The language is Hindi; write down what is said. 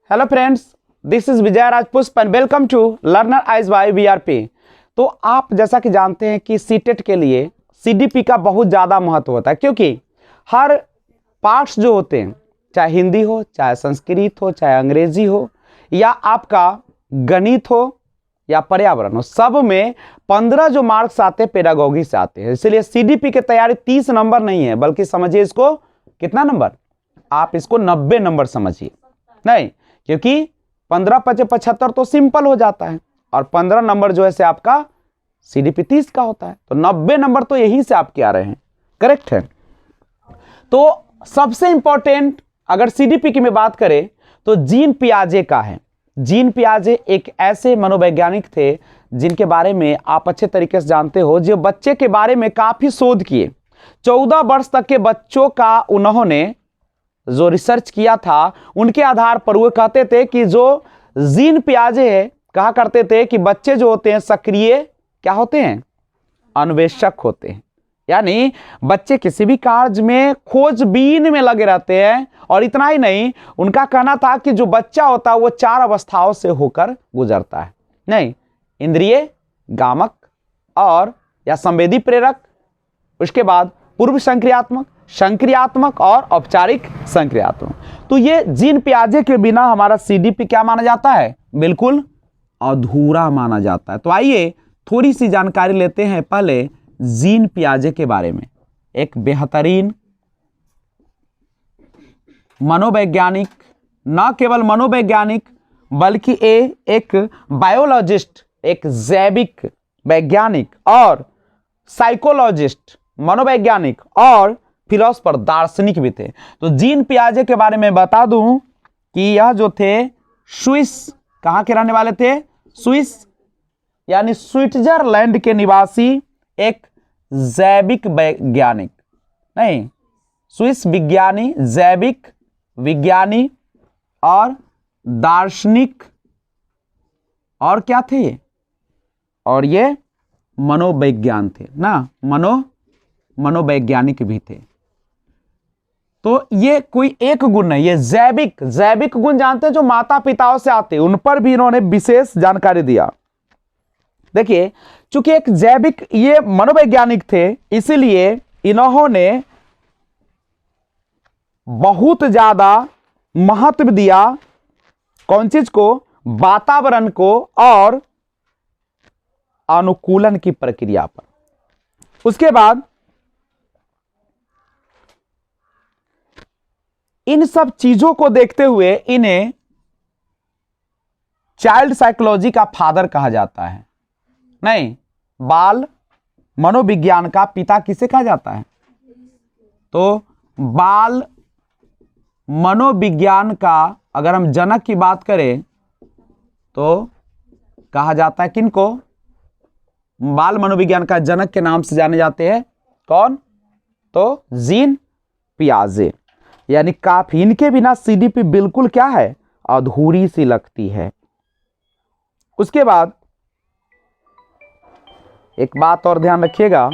Hello friends, this is Vijay Rajpushp and welcome to Learner Eyes by VRP. तो आप जैसा कि जानते हैं कि सीटेट के लिए सीडीपी का बहुत ज़्यादा महत्व होता है, क्योंकि हर पार्ट्स जो होते हैं, चाहे हिंदी हो, चाहे संस्कृत हो, चाहे अंग्रेजी हो, या आपका गणित हो या पर्यावरण हो, सब में 15 जो मार्क्स आते हैं पेडागोगी से आते हैं। इसलिए सीडीपी की तैयारी 30 नंबर नहीं है, बल्कि समझिए इसको कितना नंबर, आप इसको 90 नंबर समझिए। नहीं, क्योंकि 15 × 75 तो सिंपल हो जाता है और 15 नंबर जो है से आपका सीडीपी 30 का होता है, तो 90 नंबर तो यहीं से आपके आ रहे हैं। करेक्ट है। तो सबसे इंपॉर्टेंट अगर सीडीपी की मैं बात करें तो जीन पियाजे का है। जीन पियाजे एक ऐसे मनोवैज्ञानिक थे जिनके बारे में आप अच्छे तरीके से जानते हो, जो बच्चे के बारे में काफी शोध किए। 14 वर्ष तक के बच्चों का उन्होंने जो रिसर्च किया था, उनके आधार पर वो कहते थे कि जो जीन पियाजे है, कहा करते थे कि बच्चे जो होते हैं सक्रिय क्या होते हैं, अन्वेषक होते हैं। यानी बच्चे किसी भी कार्य में खोजबीन में लगे रहते हैं। और इतना ही नहीं, उनका कहना था कि जो बच्चा होता है वो 4 अवस्थाओं से होकर गुजरता है। नहीं, इंद्रिय, गामक और या संवेदी प्रेरक, उसके बाद पूर्व संक्रियात्मक, संक्रियात्मक और औपचारिक संक्रियात्मक। तो ये जीन पियाजे के बिना हमारा सीडीपी क्या माना जाता है, बिल्कुल अधूरा माना जाता है। तो आइए थोड़ी सी जानकारी लेते हैं पहले जीन पियाजे के बारे में। एक बेहतरीन मनोवैज्ञानिक, न केवल मनोवैज्ञानिक बल्कि एक बायोलॉजिस्ट, एक जैविक वैज्ञानिक और साइकोलॉजिस्ट, मनोवैज्ञानिक और फिलोसफर, दार्शनिक भी थे। तो जीन पियाजे के बारे में बता दूं कि यह जो थे स्विस, कहां के रहने वाले थे, स्विस यानी स्विट्जरलैंड के निवासी एक जैविक वैज्ञानिक, नहीं स्विस विज्ञानी, जैविक विज्ञानी और दार्शनिक, और क्या थे, और ये मनोविज्ञान थे ना, मनोवैज्ञानिक भी थे। तो ये कोई एक गुण नहीं, ये जैविक गुण जानते हैं जो माता पिताओं से आते हैं, उन पर भी इन्होंने विशेष जानकारी दिया। देखिए, चूंकि एक जैविक ये मनोवैज्ञानिक थे, इसलिए इन्होंने बहुत ज्यादा महत्व दिया कौन चीज को, वातावरण को और अनुकूलन की प्रक्रिया पर। उसके बाद इन सब चीजों को देखते हुए इन्हें चाइल्ड साइकोलॉजी का फादर कहा जाता है। नहीं, बाल मनोविज्ञान का पिता किसे कहा जाता है, तो बाल मनोविज्ञान का अगर हम जनक की बात करें तो कहा जाता है किनको, बाल मनोविज्ञान का जनक के नाम से जाने जाते हैं कौन, तो जीन पियाजे। यानी काफी, इनके बिना सीडीपी बिल्कुल क्या है, अधूरी सी लगती है। उसके बाद एक बात और ध्यान रखिएगा